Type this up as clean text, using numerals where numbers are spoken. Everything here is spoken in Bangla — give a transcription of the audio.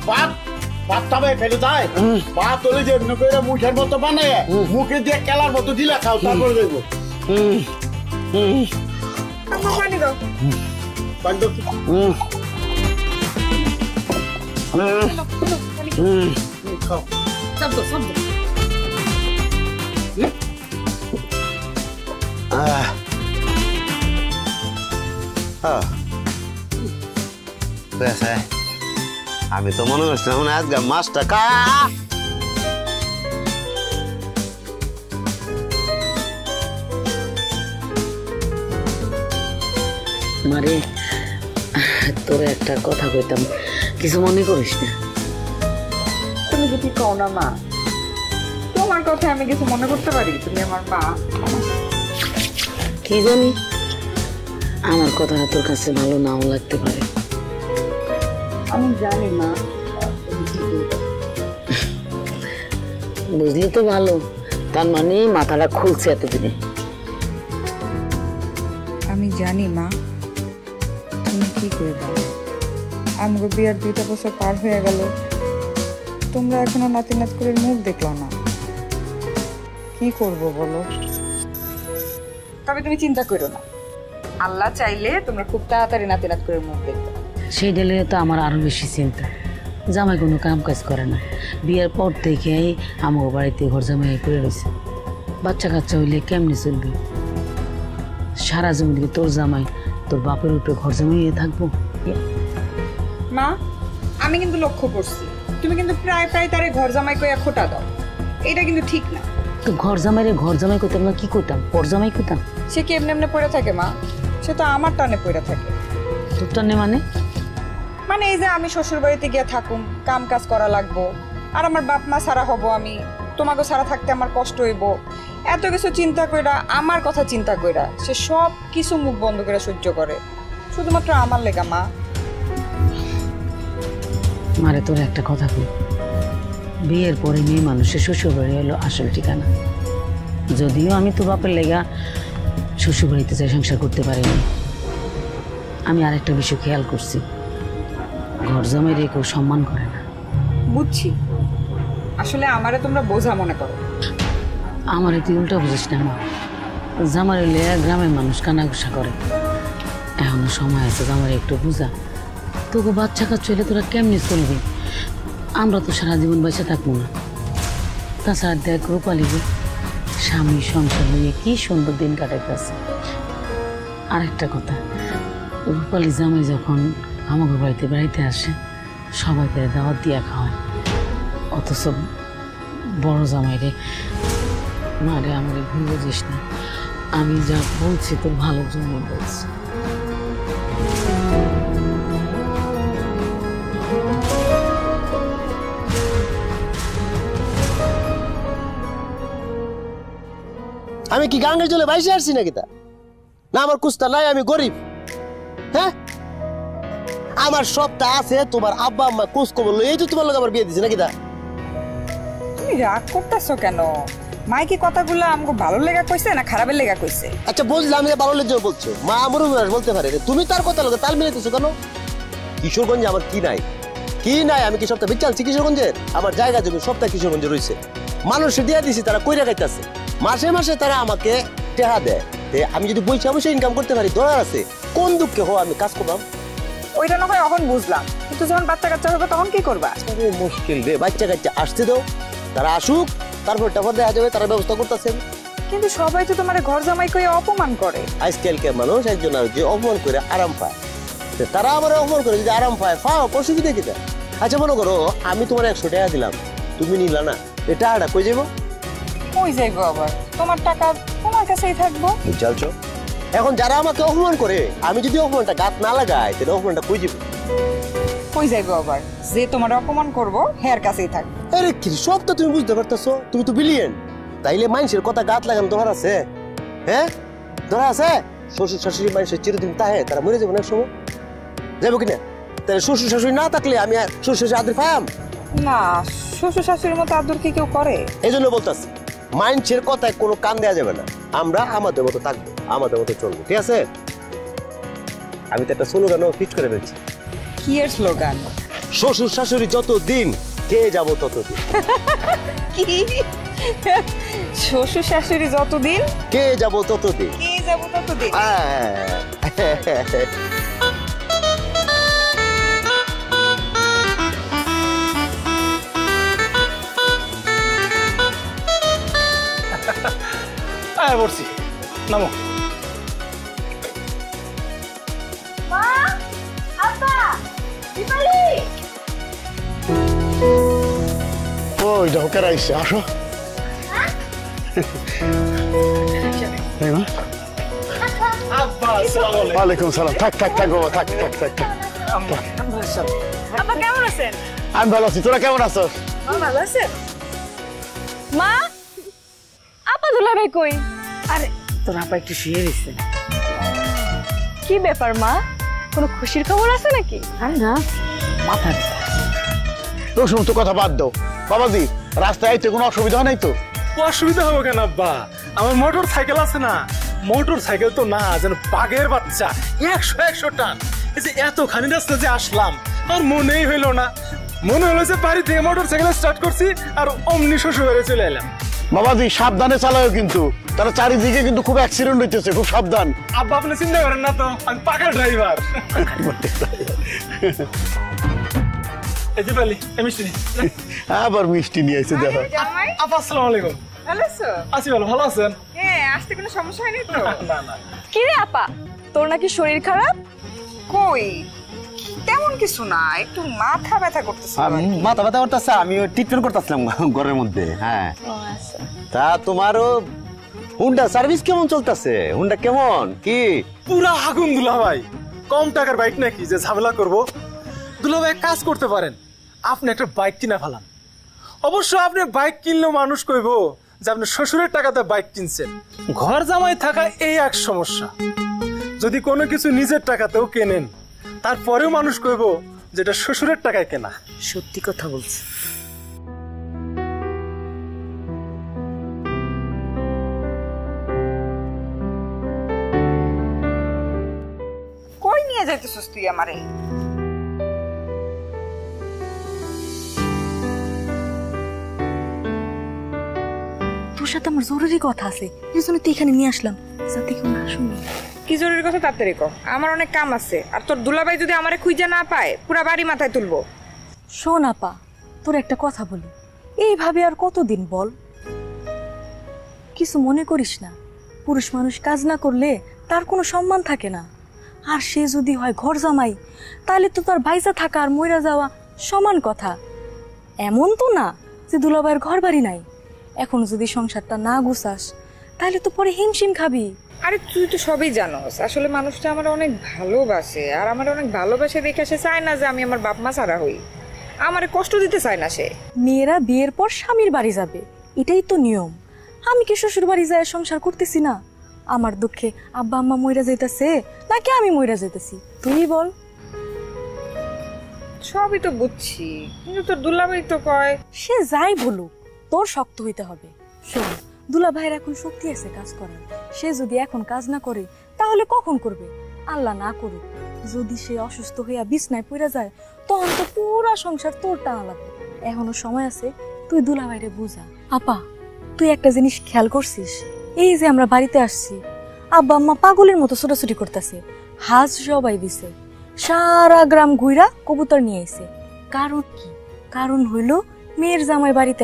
ভাত ভাতটা ভাই ফেলে যায় ভাত হলে যে এমনি করে মুখের মতো বানায় মুখে দিয়ে কেলার মতো দিলে খাও তারপরে যাইবো পানি দাও পানি দাও খাও সাবধান সাবধান আমি তো মনে করছিলাম আজকে মাছটা কা মারে তোর একটা কথা কইতাম কিছু মনে করিস না তুমি যদি কও না মা তোমার কথা আমি কিছু মনে করতে পারি তুমি আমার মা কি জানি আমার কথাটা তোর কাছে ভালো নাও লাগতে পারে আমি জানি মা বুঝলি তো ভালো তার মানে মাথাটা খুলছে এতদিনে আমি জানি মা তুমি কি করবা আমাকে বিয়ার 2টা বছর পার হয়ে গেল তোমরা এখনো নাতি নাত করে মুখ দেখলো না কি করব বলো তবে তুমি চিন্তা করো না আল্লাহ চাইলে তোমরা খুব তাড়াতাড়ি নাতি নাত করে মুখ দেখবে সেই ডেলে তো আমার আরো বেশি চিন্তা জামাই কোনো কাম কাজ করে না বিয়ের পর থেকেই আমার বাড়িতে ঘর জামাই করে রয়েছে বাচ্চা কাচ্চা হইলে কেমনি চলবি সারা জীবন তোর জামাই তোর বাপের উপরে ঘর জামাই থাকবো মা আমি কিন্তু লক্ষ্য করছি তুমি কিন্তু প্রায় প্রায় তারে ঘর জামাই কইয়া খোটা দাও এটা কিন্তু ঠিক না তো ঘর জামাই করতাম না কি করতাম পর জামাই করতাম সে কি এমনি এমনি পড়ে থাকে মা সে তো আমার টানে পড়ে থাকে তোর টানে মানে এই যে আমি শ্বশুর বাড়িতে গিয়ে থাকুম কাম কাজ করা লাগবো আর আমার বাপ মা ছাড়া হব আমি তোমাকে ছাড়া থাকতে আমার কষ্ট হইব এত কিছু চিন্তা কইরা আমার কথা চিন্তা কইরা সে সব কিছু মুখ বন্ধ করে সহ্য করে শুধুমাত্র আমার লেগা মা মারে তোর একটা কথা বল বিয়ের পরে মেয়ে মানুষের শ্বশুর বাড়ি হলো আসল ঠিকানা যদিও আমি তো বাপের লেগা শ্বশুর বাড়িতে যাই সংসার করতে পারিনি আমি আরেকটা বিষয় খেয়াল করছি ঘর জামাই রে কেউ সম্মান করে না বুঝছি আসলে আমারে তোমরা বোঝা মনে করো আমারে তুই উল্টা বুঝিস না মা জামার হইলে গ্রামের মানুষ কানাঘুষা করে এখনো সময় আছে জামারে একটু বুঝা তোকে বাচ্চা কাচ্চা হইলে তোরা কেমনি চলবি আমরা তো সারা জীবন বেঁচে থাকবো না তাছাড়া দেখ রূপালী স্বামী সংসার নিয়ে কি সুন্দর দিন কাটাইতেছে আরেকটা কথা রূপালী জামাই যখন আমাকে বাড়িতে বেড়াইতে আসে সবাইকে দাওয়াত দিয়া খাওয়ায় অথচ বড় জামাই রে মারে আমারে ভুল বুঝিস না আমি যা বলছি তোর ভালোর জন্য বলছি আমি কি গাঙ্গের জলে বাইসে আসছি নাকি তা না আমার কুস্তা নাই আমি গরিব হ্যাঁ আমার সবটা আছে তোমার আব্বা আম্মা কুস কবল এই তো তোমার লোক আমার বিয়ে দিছে নাকি তা তুমি রাগ করতেছো কেন মাই কি কথাগুলো আমাকে ভালো লেগা কইছে না খারাপের লেগা কইছে আচ্ছা বুঝলাম যে ভালো লেগে বলছো মা আমারও বলতে পারে তুমি তার কথা লোকে তাল মিলাইতেছো কেন কিশোরগঞ্জে আমার কি নাই আমি কি সপ্তাহ বিচালছি কিশোরগঞ্জের আমার জায়গা জমি সপ্তাহ কিশোরগঞ্জে রয়েছে মানুষ দিয়ে দিছি তারা কইরা খাইতেছে মাসে মাসে তারা আমাকে টেহা দেয় আমি যদি বলছি অবশ্যই ইনকাম করতে পারি দরকার আছে কোন দুঃখে হো আমি কাজ করলাম ওইটা না হয় এখন বুঝলাম কিন্তু যখন বাচ্চা কাচ্চা হবে তখন কি করবা মুশকিল রে বাচ্চা কাচ্চা আসতে দাও তারা আসুক তারপর টাকা দেওয়া যাবে তারা ব্যবস্থা করতেছেন কিন্তু সবাই তো তোমার ঘর জামাই কইয়া অপমান করে আজকালকার মানুষ একজন আর যে অপমান করে আরাম পায় তারা আমার অপমান করে যদি আরাম পায় অসুবিধা কি আচ্ছা মনে করো আমি তোমার 100 টাকা দিলাম তুমি নিলা না এটা টাকাটা কই যাবো কই যাইবো আবার তোমার টাকা তোমার কাছেই থাকবো বুঝছো এখন যারা আমাকে অপমান করে আমি যদি অপমানটা গাত না লাগাই তাহলে অপমানটা কই যাবো কই যাইবো আবার যে তোমার অপমান করবো হের কাছেই থাকবে আরে কি সব তো তুমি বুঝতে পারতেছো তুমি তো বিলিয়ন তাইলে মানুষের কথা গাত লাগানো তোমার আছে হ্যাঁ ধরা আছে শ্বশুর শাশুড়ি মানুষের চিরদিন তাহে তারা মরে যাবো না সময় যাবো কিনা তাহলে শ্বশুর শাশুড়ি না থাকলে আমি শ্বশুর শাশুড়ি আদর পাম না শ্বশুর শাশুড়ির মতো আদর কি কেউ করে এই জন্য বলতেছি মানুষের কথায় কোনো কান দেওয়া যাবে না আমরা আমাদের মতো থাকবো আমাদের মতো চলবো ঠিক আছে আমি তো একটা স্লোগানও ফিট করে ফেলছি কি এর স্লোগান শ্বশুর শাশুড়ি যত দিন কে যাব ততদিন। কি শ্বশুর শাশুড়ি যতদিন কে যাব ততদিন। কে যাব ততদিন। আয় বলছি নামো। ওই ঢোকার আইসে আসো। এই মা, আব্বা আসসালামু আলাইকুম। ওয়ালাইকুম সালাম। থাক থাক থাক বাবা, থাক থাক থাক থাক। আপা কেমন আছেন? আমি ভালো আছি, তোরা কেমন আছো? ভালো আছেন? মা, আপা দুলাভাই কই? আরে তোর আপা একটু শুয়ে দিচ্ছে। কি ব্যাপার মা, কোনো খুশির খবর আছে নাকি? আরে না, মাথা তোর সমস্ত কথা বাদ দাও বাবাজি, রাস্তায় আইতে কোনো অসুবিধা নাই তো? অসুবিধা হবে কেন আব্বা, আমার মোটর সাইকেল আছে না। মোটর সাইকেল তো না, যেন বাঘের বাচ্চা, 100 টান। এই যে এতখানি রাস্তা যে আসলাম, আর মনেই হইলো না। মনে হলো যে বাড়ি থেকে মোটর সাইকেল স্টার্ট করছি আর অমনি শ্বশুর বাড়ি চলে এলাম। বাবাজি সাবধানে চালাও কিন্তু, তারা চারিদিকে কিন্তু খুব অ্যাক্সিডেন্ট হইতেছে, খুব সাবধান। আব্বা আপনি চিন্তা করেন না তো, আমি পাকা ড্রাইভার। এই যে পালি মিষ্টি। আবার মিষ্টি নিয়ে এসে দেখো। আপা আসসালামু আলাইকুম। ভালো আছো? আছি ভালো, ভালো আছেন? হ্যাঁ, আসতে কোনো সমস্যা হয়নি তো? না না। কি রে আপা, তোর নাকি শরীর খারাপ? কই তেমন কিছু না, একটু মাথা ব্যথা করতেছে। মাথা ব্যথা করতেছে, আমি ট্রিটমেন্ট করতেছিলাম ঘরের মধ্যে। হ্যাঁ, তা তোমারও হুন্ডা সার্ভিস কেমন চলতেছে? হুন্ডা কেমন কি? পুরা আগুন দুলাভাই। কম টাকার বাইক নাকি যে ঝামেলা করবো? দুলাভাই এক কাজ করতে পারেন, আপনি একটা বাইক কিনা ফেলান। অবশ্য আপনি বাইক কিনলেও মানুষ কইবো যে আপনি শ্বশুরের টাকাতে বাইক কিনছেন। ঘর জামাই থাকা এই এক সমস্যা। যদি কোনো কিছু নিজের টাকাতেও কেনেন, তারপরেও মানুষ কইবো যে এটা শ্বশুরের টাকায় কেনা। সত্যি কথা বলছি। কই নিয়ে যাইতেছিস তুই আমারে? তোর সাথে আমার জরুরি কথা আছে, এই জন্য তুই এখানে নিয়ে আসলাম, যাতে কেউ না শুনি। কি জরুরি কথা তাড়াতাড়ি কর, আমার অনেক কাম আছে। আর তোর দুলাভাই যদি আমারে খুঁজে না পায়, পুরা বাড়ি মাথায় তুলবো। শোন আপা, তোর একটা কথা বলি, এইভাবে আর কতদিন বল? কিছু মনে করিস না, পুরুষ মানুষ কাজ না করলে তার কোনো সম্মান থাকে না। আর সে যদি হয় ঘর জামাই, তাহলে তো তার ভাইসা থাকা আর মইরা যাওয়া সমান কথা। এমন তো না যে দুলাভাইয়ের ঘর বাড়ি নাই। এখন যদি সংসারটা না গুছাস, তাহলে তো পরে হিমশিম খাবি। আরে তুই তো সবই জানোস, আসলে মানুষটা আমার অনেক ভালোবাসে। আর আমার অনেক ভালোবাসে দেখে সে চায় না যে আমি আমার বাপ মা ছাড়া হই। আমারে কষ্ট দিতে চায় না সে। মেয়েরা বিয়ের পর স্বামীর বাড়ি যাবে, এটাই তো নিয়ম। আমি কি শ্বশুর বাড়ি যায় সংসার করতেছি না? আমার দুঃখে আব্বা আম্মা মইরা যাইতেছে নাকি আমি মইরা যাইতেছি, তুই বল। সবই তো বুঝছি, কিন্তু তোর দুলাভাই তো কয়। সে যাই বলুক, তোর শক্ত হইতে হবে। শোন, দুলা ভাইয়ের এখন শক্তি আছে কাজ করার। সে যদি এখন কাজ না করে, তাহলে কখন করবে? আল্লাহ না করুক, যদি সে অসুস্থ হইয়া বিছনায় পড়ে যায়, তখন তো পুরা সংসার তোর টানা লাগবে। এখনো সময় আছে, তুই দুলা ভাইরে বুঝা। আপা, তুই একটা জিনিস খেয়াল করছিস? এই যে আমরা বাড়িতে আসছি, আব্বা আম্মা পাগলের মতো ছোটাছুটি করতেছে, হাঁস সবাই দিছে, সারা গ্রাম ঘুইরা কবুতর নিয়ে আইছে। কারণ কি? কারণ হইল মেয়ের জামাই বাড়িতে